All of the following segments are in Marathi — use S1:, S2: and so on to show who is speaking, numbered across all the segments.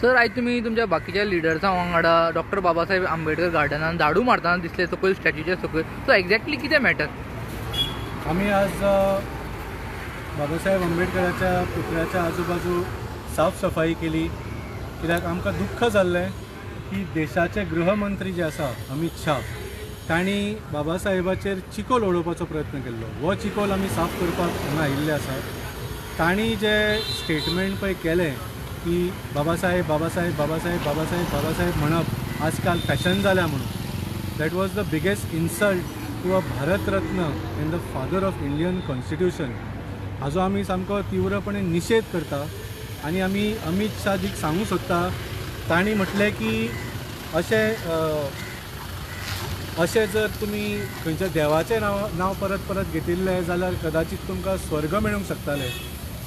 S1: सर आज तुम्ही तुमच्या बाकीच्या लिडर्सां वांगडा डॉक्टर बाबासाहेब आंबेडकर गार्डनान झाडू मारतना दिसले सकयल स्टॅच्यूच्या सकयल. सो एक्झॅक्टली कितें मॅटर?
S2: आम्ही आज बाबासाहेब आंबेडकराच्या पुतळ्याच्या आजूबाजू साफसफाई केली. कित्याक आमकां दुख्ख जाल्लें की देशाचे गृहमंत्री जे आसा अमित शाह तांणी बाबासाहेबाचेर चिकोल उडोवपाचो प्रयत्न केल्लो. हो चिकोल आमी साफ करपाक हांगा आयिल्ले आसा. तांणी जे स्टेटमेंट पळय केलें की बाबासाहेब बाबासाहेब बाबासाहेब बाबासाहेब बाबासाहेब म्हणप आजकाल फॅशन जाल्या म्हणून, that was the biggest insult to a Bharat Ratna in the father of Indian constitution. हाजो आमी सामको तीव्रपणे निशेध करता. आनी आमी अमित शाहजीक सांगूंक सोदता, तांणी म्हटलें की अशें जर तुमी खंयच्या देवाचें नांव परत परत घेतिल्लें जाल्यार कदाचित तुमकां स्वर्ग मेळूंक शकतालें.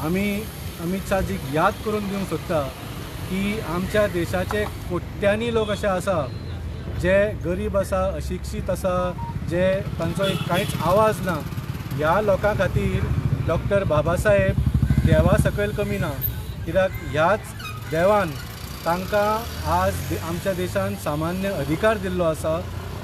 S2: आमी अमित शाहजीक याद करून दिवंक सोदता की आमच्या देशाचे कोट्यांनी लोक अशे आसा जे गरीब आसा, अशिक्षीत आसा, जे तांचो एक कांयच आवाज ना. ह्या लोकां खातीर डॉक्टर बाबासाहेब देवा सकयल कमी ना. कित्याक ह्याच देवान तांकां आज आमच्या देशान सामान्य अधिकार दिल्लो आसा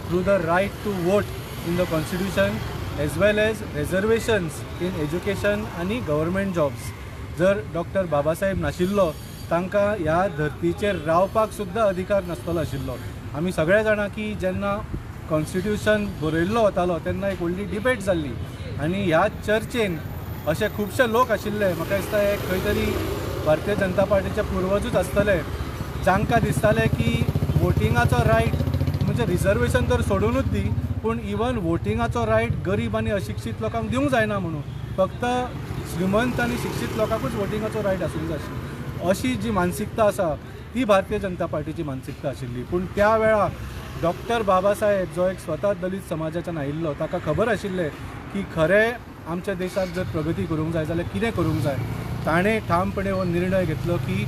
S2: through the right to vote in the constitution as well as reservations in education आनी गव्हर्मेंट जॉब्स. जर डॉक्टर बाबासाहेब नाशिल्लो तांकां ह्या धर्तीचेर रावपाक सुद्दां अधिकार नासतलो आशिल्लो. आमी सगळे जाणा की जेन्ना कॉन्स्टिट्यूशन बरयल्लो वतालो तेन्ना एक व्हडली डिबेट जाल्ली आनी ह्या चर्चेन अशे खुबशे लोक आशिल्ले. म्हाका दिसता हे खंय तरी भारतीय जनता पार्टीचे पुर्वजूच आसतले जांकां दिसतालें की वोटिंगाचो रायट म्हणजे रिजर्वेशन तर सोडूनच दी, पूण इवन वोटिंगाचो रायट गरीब आनी अशिक्षीत लोकांक दिवंक जायना म्हणून. फक्त श्रीमंत आनी शिक्षीत लोकांकूच वोटिंगाचो रायट आसूंक जाय आशिल्लो. अशी जी मानसिकता आसा ती भारतीय जनता पार्टीची मानसिकता आशिल्ली. पूण त्या वेळार डॉक्टर बाबासाहेब जो एक स्वता दलित समाजाच्यान आयिल्लो, ताका खबर आशिल्लें की खरें आमच्या देशात जर प्रगती करूंक जाय जाल्यार कितें करूंक जाय. ताणें ठामपणे हो निर्णय घेतलो की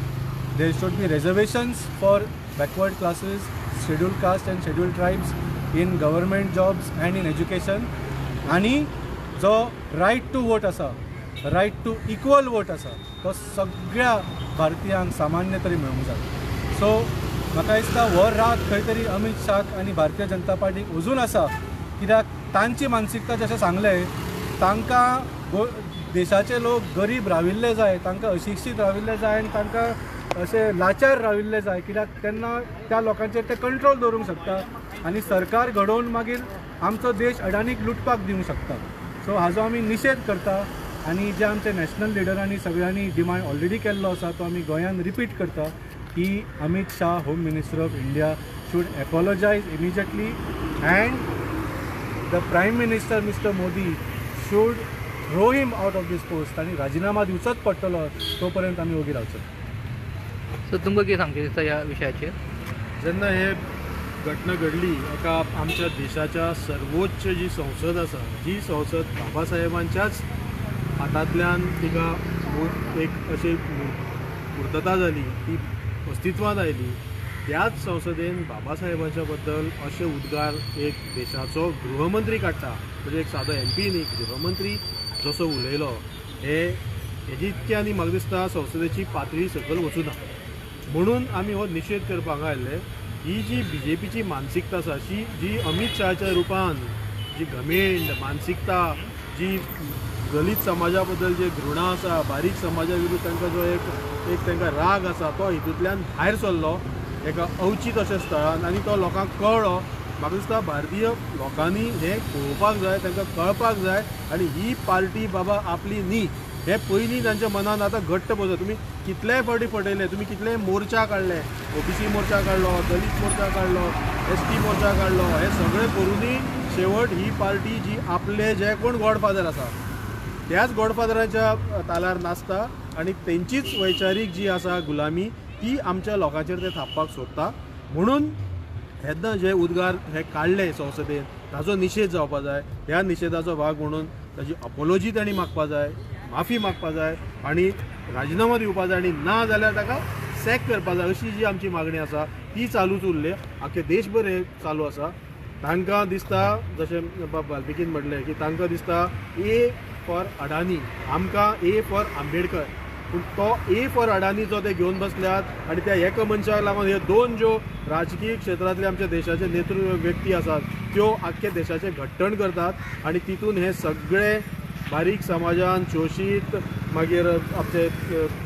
S2: there should be reservations for backward classes, schedule caste and schedule tribes in government jobs and in education. आनी जो रायट टू वोट आसा, रायट टू इक्वल वोट आसा, तो सगळ्या भारतीयांक सामान्य तरी मेळूंक जाय. सो म्हाका दिसता हो राग खंय तरी अमित शाह आनी भारतीय जनता पार्टीक अजून आसा. कित्याक तांची मानसिकता जशें सांगलें, तांकां देशाचे लोक गरीब राविल्ले जाय, तांकां अशिक्षीत राविल्ले जाय आनी तांकां अशे लाचार राविल्ले जाय. कित्याक तेन्ना त्या लोकांचेर ते कंट्रोल दवरूंक शकता आनी सरकार घडोवन मागीर आमचो देश अडानीक लुटपाक दिवंक शकता. सो हाजो आमी निशेध करता. आनी जे आमचे नॅशनल लिडरांनी सगळ्यांनी डिमांड ऑलरेडी केल्लो आसा तो आमी गोंयान रिपीट करता की Amit Shah home minister of India should apologise immediately and the prime minister mister Modi should throw him out of this post. आनी राजिनामा दिवचोच पडटलो तो पर्यंत आमी ओगी रावचो.
S1: सो तुमकां कितें सांगचें दिसता ह्या विशयाचेर?
S3: जेन्ना हे घटना घडली, एका आमच्या देशाच्या सर्वोच्च जी संसद आसा, जी संसद बाबासाहेबांच्याच हातांतल्यान तिका एक अशी पूर्तता जाली, ती अस्तित्वांत आयली, त्याच संसदेन बाबासाहेबांच्या बद्दल अशे उद्गार एक देशाचो गृहमंत्री काडटा, म्हणजे एक सादो MP न्ही, गृहमंत्री जसो उलयलो, हेजी इतक्यांनी म्हाका दिसता संसदेची पातळी सकयल वचूं ना. म्हणून आमी हो निशेध करपाक हांगा आयिल्ले. ही जी BJPची मानसिकता आसा, जी अमित शाहाच्या रुपान जी घमेंड मानसिकता, जी दलित समाजा बद्दल जे घृणा आसा, बारीक समाजा विरुद्ध तांकां जो एक तांकां राग आसा, तो हितूंतल्यान भायर सरलो एका अवचीत अशा स्थळान आनी तो लोकांक कळ्ळो. म्हाका दिसता भारतीय लोकांनी हें पळोवपाक जाय, तांकां कळपाक जाय. आनी ही पार्टी बाबा आपली न्ही हे पयलीं तांच्या मनान आतां घट्ट बसत. तुमी कितलेय फावटी पळयले, तुमी कितलेय मोर्चा काडले, OBC मोर्चा काडलो, दलित मोर्चा काडलो, ST मोर्चा काडलो, हे सगळे करूनय शेवट ही पार्टी जी आपले जे कोण गॉडफादर आसा त्याच गॉडफादराच्या तालार नाचता आनी तेंचीच वैचारीक जी आसा गुलामी ती आमच्या लोकांचेर ते थापपाक सोदता. म्हणून येद्दां जे उद्गार हे काडले संसदेन ताचो निशेध जावपा जाय. ह्या निशेधाचो भाग म्हणून ताची अपॉलॉजी तांणी मागपा जाय, माफी मागपा जाय आनी राजिनामा दिवपा जाय आनी ना जाल्यार ताका सॅक करपा जाय. अशी जी आमची मागणी आसा ती चालूच उरले. आख्खे देशभर हे चालू आसा. तांकां दिसता जशें वाल्मिकीन म्हटलें की तांकां दिसता A फॉर अडानी, आमकां A फॉर आंबेडकर. पूण तो ए फॉर अडानीचो ते घेवन बसल्यात आनी त्या एका मनशाक लागून हे दोन ज्यो राजकीय क्षेत्रांतले आमच्या देशाचे नेतृत्व व्यक्ती आसात त्यो आख्ख्या देशाचे घट्टण करतात आनी तितून हे सगळे बारीक समाजान शोषीत मागीर आमचे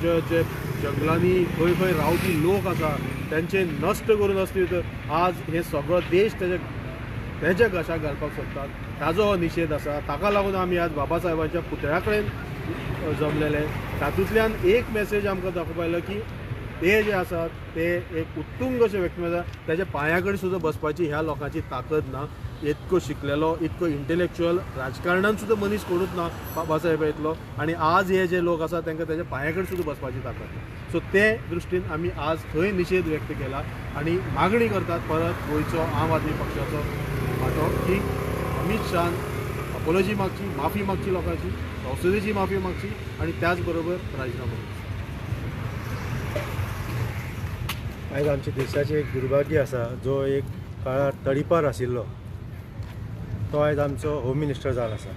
S3: जे जे जंगलांनी खंय खंय रावपी लोक आसा त्यांचे नश्ट करून असले आज हे सगळो देश तेजे घशाक घालपाक सोदतात ताजो हो निशेध आसा ताका लागून आमी आज बाबा साहेबांच्या पुतळ्या कडेन जमलेले तातूंतल्यान एक मेसेज आमकां दाखोवपाक की ते जे आसात ते एक उत्तुंग अशे व्यक्ती आसा त्याच्या पांया कडेन सुद्दां बसपाची ह्या लोकांची ताकद ना इतको शिकलेलो इतको इंटेलेक्च्युअल राजकारणान सुद्दां मनीस कोणूच ना बाबा साहेब येतलो आनी आज हे जे लोक आसात तांकां तेच्या पांया कडेन सुद्दां बसपाची ताकद ना सो ते दृश्टीन आमी आज थंय निशेध व्यक्त केला आनी मागणी करतात परत गोंयचो आम आदमी पक्षाचो वाटो की अमित शान अपॉलॉजी मागची माफी मागची लोकांची संसदेची माफी मागची आनी त्याच बरोबर राजिनामो करचो
S4: आयज आमच्या देशाचें एक दुर्भाग्य आसा जो एक काळार तडीपार आशिल्लो तो आयज आमचो होम मिनिस्टर जावन आसा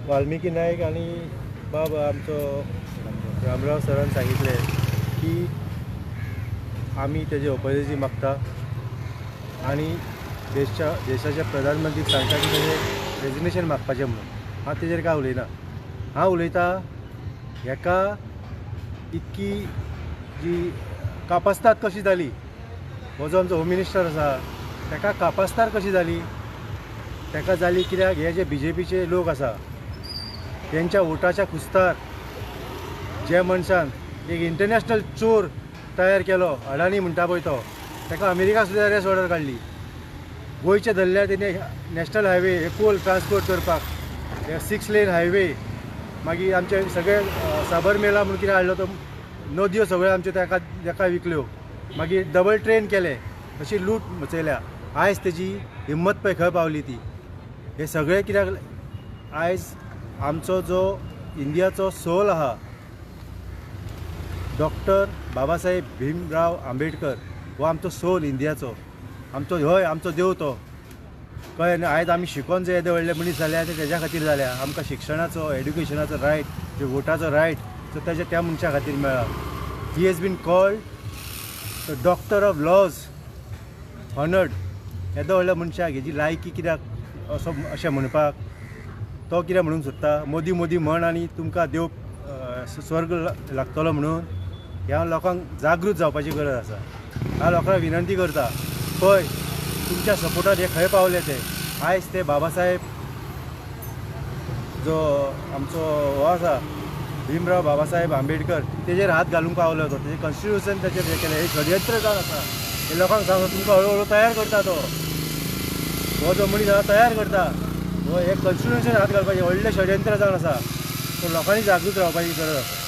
S4: वाल्मिकी नायक आनी बाबा आमचो रामराव सरान सांगितले की आमी तेजे अपॉलॉजी मागता आनी देशाच्या प्रधानमंत्रीक सांगता की तेजें रेजिग्नेशन मागपाचें म्हणून हांव तेजेर काय उलयना हांव उलयतां हेका इतकी जी कापास्ताद कशी जाली हो जो आमचो होम मिनिस्टर आसा ताका कापास्तार कशी जाली ताका जाली कित्याक हे जे BJPचे लोक आसा तेंच्या वोटाच्या कुस्तार जे मनशान एक इंटरनॅशनल चोर तयार केलो अडानी म्हणटा पळय तो ताका अमेरिका सुद्दां अरेस्ट ऑर्डर काडली गोंयचे धरल्यार तेणे नॅशनल हायवे हे कोल ट्रान्सपोर्ट करपाक हे 6 लेन हायवे मागीर आमचे सगळे साबरमेला म्हणून कितें हाडलो तो नदयो सगळ्यो आमच्यो ताका विकल्यो मागीर डबल ट्रेन केले अशी लूट मचयल्या आयज तेजी हिम्मत पळय खंय पावली ती हे सगळे कित्याक आयज आमचो जो इंडियाचो सोल आहा डॉक्टर बाबासाहेब भीमराव आंबेडकर हो आमचो सोल इंडियाचो आमचो हय आमचो देव तो कळ्ळें न्ही आयज आमी शिकोन जे येदे व्हडले मनीस जाल्या ते तेज्या खातीर जाल्या आमकां शिक्षणाचो एड्युकेशनाचो रायट जे वोटाचो रायट तो तेज्या त्या मनशा खातीर मेळ्ळा he has been called the doctor of laws honoured येदो व्हडल्या मनशाक हेजी लायकी कित्याक अशें म्हणपाक तो कितें म्हणूंक सोदता मोदी मोदी म्हण आनी तुमकां देव स्वर्ग लागतलो म्हणून ह्या लोकांक जागृत जावपाची गरज आसा ह्या लोकांक विनंती करता पळय तुमच्या सपोर्टार हे खंय पावले ते आयज ते बाबासाहेब जो आमचो हो आसा भीमराव बाबासाहेब आंबेडकर तेजेर हात घालूंक पावलो तो तेजे कॉन्स्टिट्युशन तेजेर हे केलें हे षडयंत्र जावन आसा हे लोकांक सांगता तुमकां हळू तयार करता तो हो जो मनीस आसा तयार करता हो हे कॉन्स्टिट्युशन हात घालपाचें व्हडलें षडयंत्र जावन आसा सो लोकांनी जागृत रावपाची गरज आसा